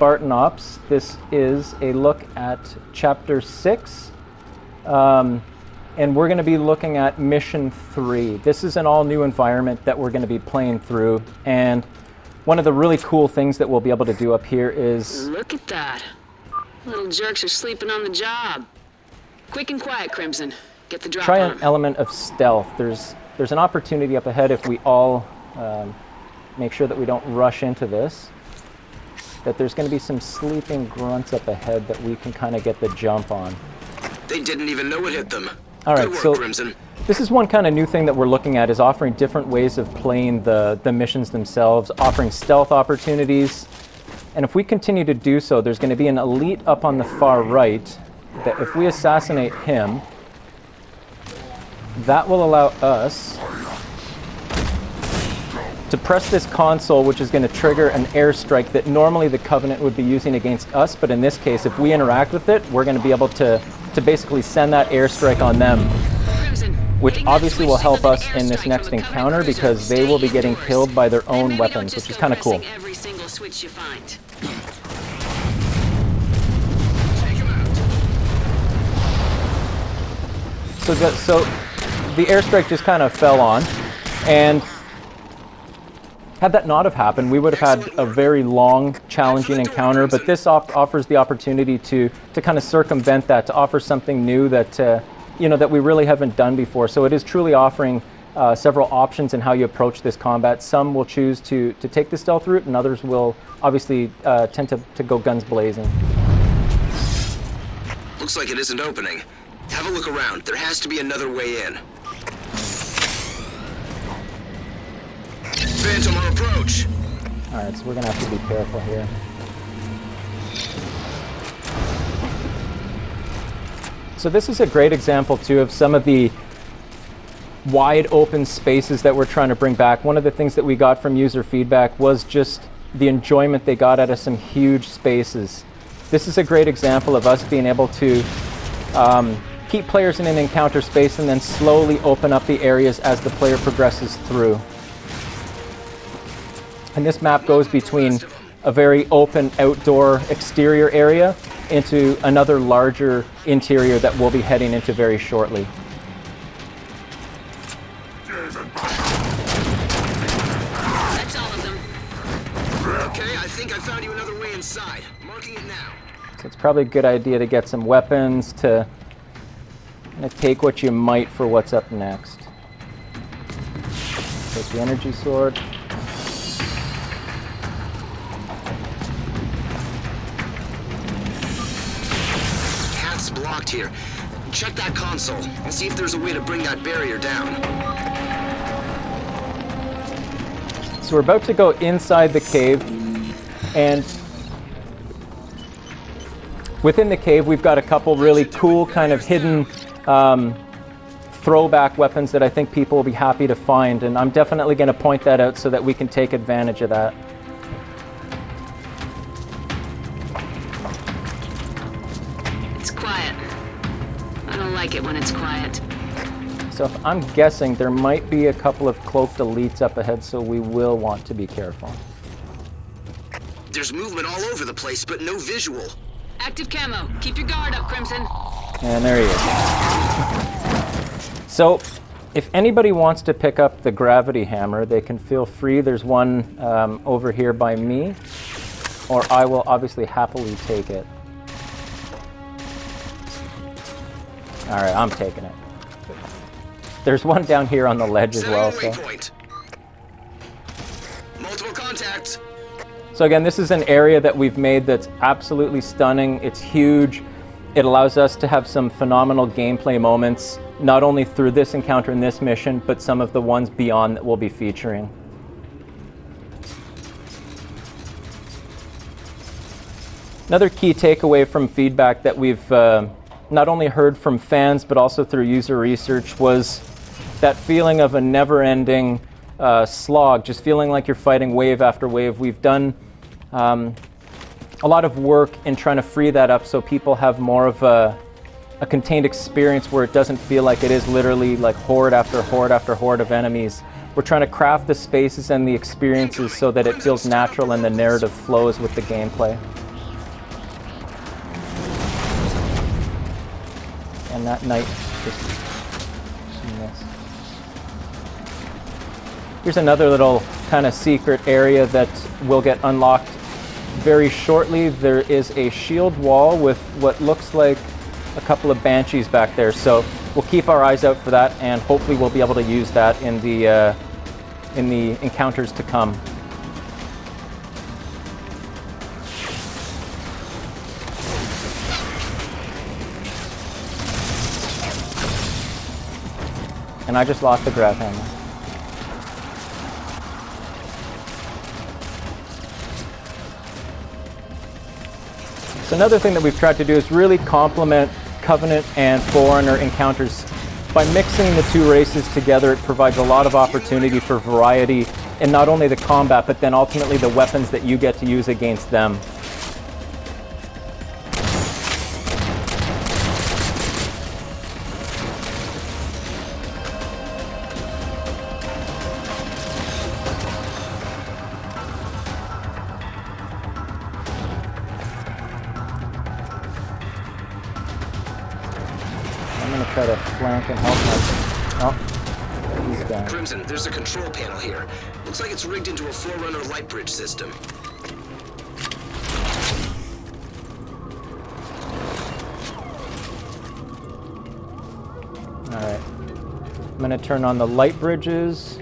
Spartan Ops. This is a look at Chapter 6, and we're going to be looking at Mission 3. This is an all-new environment that we're going to be playing through, and one of the really cool things that we'll be able to do up here is... Look at that. Little jerks are sleeping on the job. Quick and quiet, Crimson. Get the drop try on an element of stealth. There's an opportunity up ahead if we all make sure that we don't rush into this. That there's going to be some sleeping grunts up ahead that we can kind of get the jump on. They didn't even know it hit them. All right, Good work, so Crimson. This is one kind of new thing that we're looking at, is offering different ways of playing the missions themselves, offering stealth opportunities. And if we continue to do so, there's going to be an elite up on the far right that if we assassinate him, that will allow us to press this console, which is going to trigger an airstrike that normally the Covenant would be using against us, but in this case, if we interact with it, we're going to be able to basically send that airstrike on them, which obviously will help us in this next encounter because they will be getting killed by their own weapons, which is kind of cool. So the airstrike just kind of fell on, and had that not have happened, we would have had a very long, challenging encounter, but this offers the opportunity to kind of circumvent that, to offer something new that, you know, that we really haven't done before. So it is truly offering several options in how you approach this combat. Some will choose to take the stealth route, and others will obviously tend to go guns blazing. Looks like it isn't opening. Have a look around. There has to be another way in. Phantom on approach. Alright, so we're going to have to be careful here. So this is a great example, too, of some of the wide open spaces that we're trying to bring back. One of the things that we got from user feedback was just the enjoyment they got out of some huge spaces. This is a great example of us being able to keep players in an encounter space and then slowly open up the areas as the player progresses through. And this map goes between a very open outdoor exterior area into another larger interior that we'll be heading into very shortly. That's all of them. Okay, I think I found you another way inside. Marking it now. So it's probably a good idea to get some weapons to take what you might for what's up next. Take the energy sword. Path's blocked here. Check that console. I'll see if there's a way to bring that barrier down. So we're about to go inside the cave, and within the cave we've got a couple really cool kind of hidden throwback weapons that I think people will be happy to find, and I'm definitely going to point that out so that we can take advantage of that. It's quiet. I don't like it when it's quiet. So if I'm guessing, there might be a couple of cloaked elites up ahead, so we will want to be careful. There's movement all over the place, but no visual. Active camo. Keep your guard up, Crimson. And there he is. So, if anybody wants to pick up the gravity hammer, they can feel free. There's one over here by me, or I will obviously happily take it. All right, I'm taking it. There's one down here on the ledge as well. So. Multiple contacts. So again, this is an area that we've made that's absolutely stunning. It's huge. It allows us to have some phenomenal gameplay moments, not only through this encounter in this mission, but some of the ones beyond that we'll be featuring. Another key takeaway from feedback that we've not only heard from fans, but also through user research, was that feeling of a never-ending slog, just feeling like you're fighting wave after wave. We've done a lot of work in trying to free that up so people have more of a contained experience where it doesn't feel like it is literally like horde after horde after horde of enemies. We're trying to craft the spaces and the experiences so that it feels natural and the narrative flows with the gameplay. And that knight just missed. Here's another little kind of secret area that will get unlocked very shortly. There is a shield wall with what looks like a couple of banshees back there, so we'll keep our eyes out for that, and hopefully we'll be able to use that in the encounters to come. And I just lost the grab hammer. So another thing that we've tried to do is really complement Covenant and Forerunner encounters. By mixing the two races together, it provides a lot of opportunity for variety in not only the combat, but then ultimately the weapons that you get to use against them. Try to flank and help my... Oh, he's down. Crimson, there's a control panel here. Looks like it's rigged into a Forerunner light bridge system. Alright. I'm going to turn on the light bridges.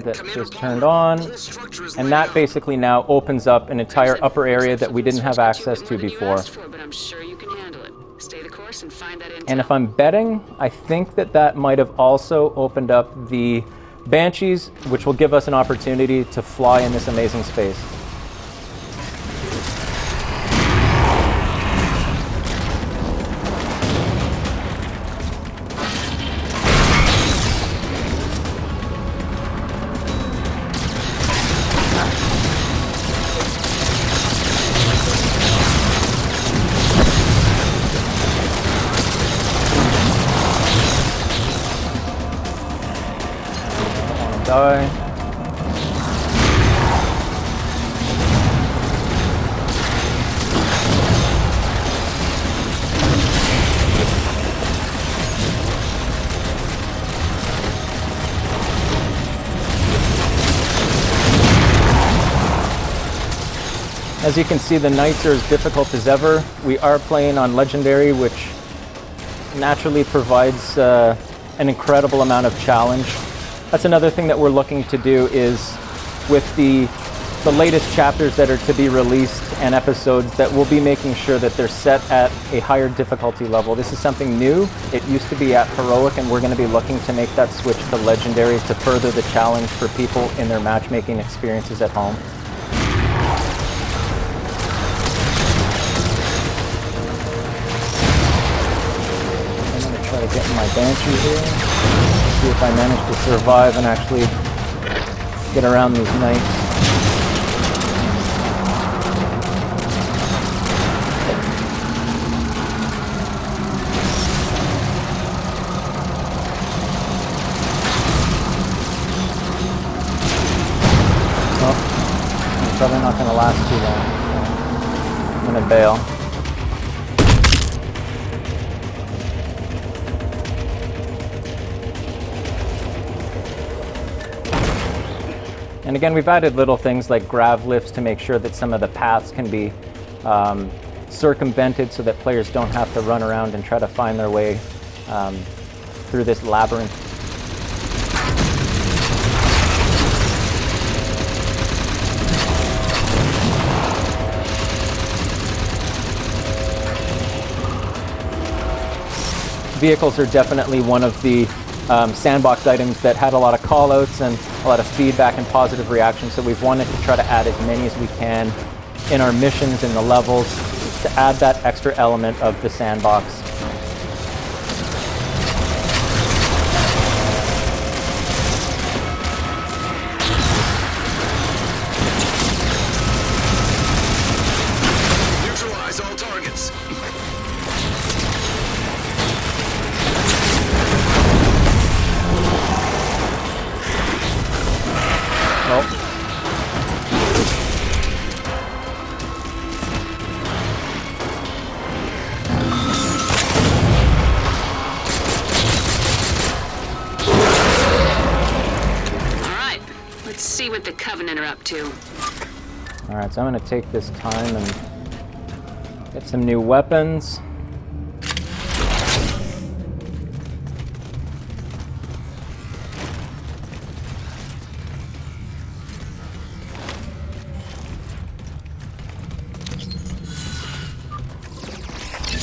That just turned on, and that basically now opens up an entire upper area that we didn't have access to before. And if I'm betting, I think that that might have also opened up the Banshees, which will give us an opportunity to fly in this amazing space. Die. As you can see, the knights are as difficult as ever. We are playing on Legendary, which naturally provides an incredible amount of challenge. That's another thing that we're looking to do is with the latest chapters that are to be released and episodes that we'll be making sure that they're set at a higher difficulty level. This is something new. It used to be at Heroic, and we're going to be looking to make that switch to Legendary to further the challenge for people in their matchmaking experiences at home. I'm going to try to get in my Banshee here. See if I manage to survive and actually get around these knights. Well, it's probably not going to last too long. I'm going to bail. And again, we've added little things like grav lifts to make sure that some of the paths can be circumvented so that players don't have to run around and try to find their way through this labyrinth. Vehicles are definitely one of the sandbox items that had a lot of callouts and a lot of feedback and positive reactions, so we've wanted to try to add as many as we can in our missions and the levels to add that extra element of the sandbox. Neutralize all targets. see what the Covenant are up to. Alright, so I'm going to take this time and get some new weapons.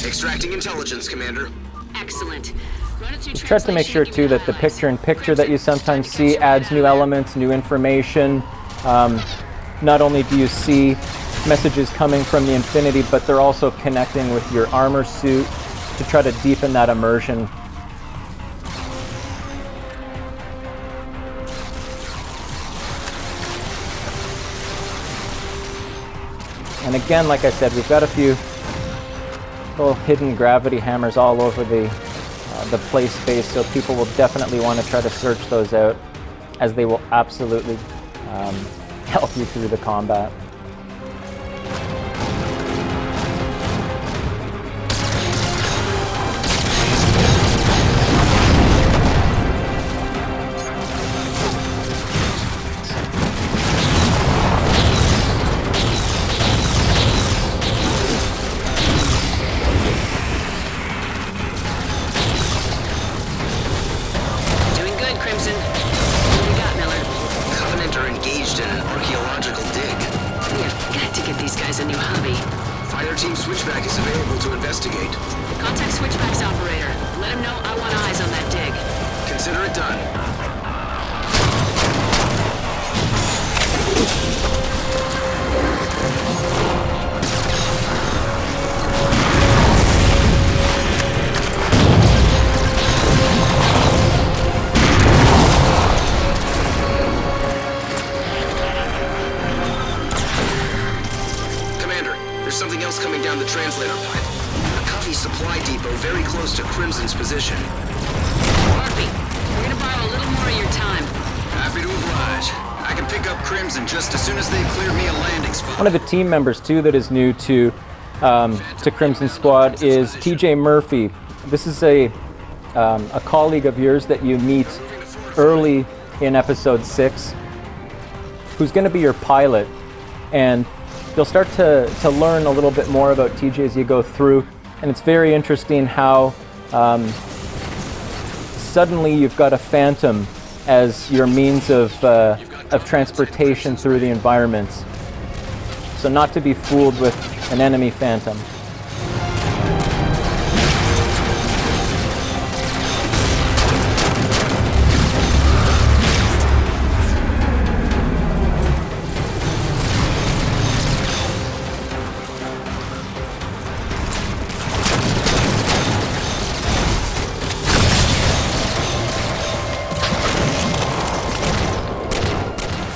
Extracting intelligence, Commander. Excellent. Run it through Try to make sure too that the picture-in-picture that you sometimes see adds new elements, new information. Not only do you see messages coming from the Infinity, but they're also connecting with your armor suit to try to deepen that immersion. And again, like I said, we've got a few little hidden gravity hammers all over the play space, so people will definitely want to try to search those out, as they will absolutely help you through the combat. One of the team members too that is new to Crimson Squad is TJ Murphy. This is a colleague of yours that you meet early in episode 6, who's going to be your pilot, and you'll start to learn a little bit more about TJ as you go through, and it's very interesting how suddenly you've got a Phantom as your means of transportation through the environments. So not to be fooled with an enemy Phantom.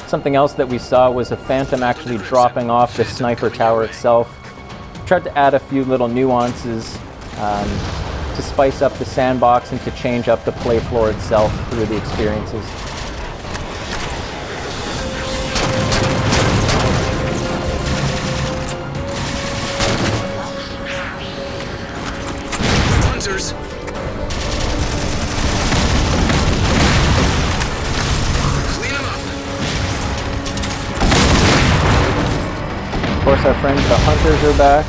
Something else that we saw was a Phantom actually dropping off the sniper tower itself. Tried to add a few little nuances to spice up the sandbox and to change up the play floor itself through the experiences. Hunters! Of course, our friends the Hunters are back.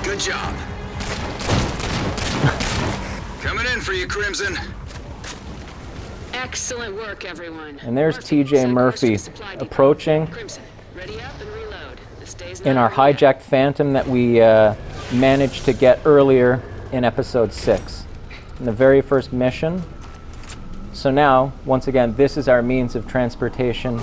Good job. Coming in for you, Crimson. Excellent work, everyone. And there's TJ Murphy approaching in our hijacked Phantom that we managed to get earlier in episode 6, in the very first mission. So now, once again, this is our means of transportation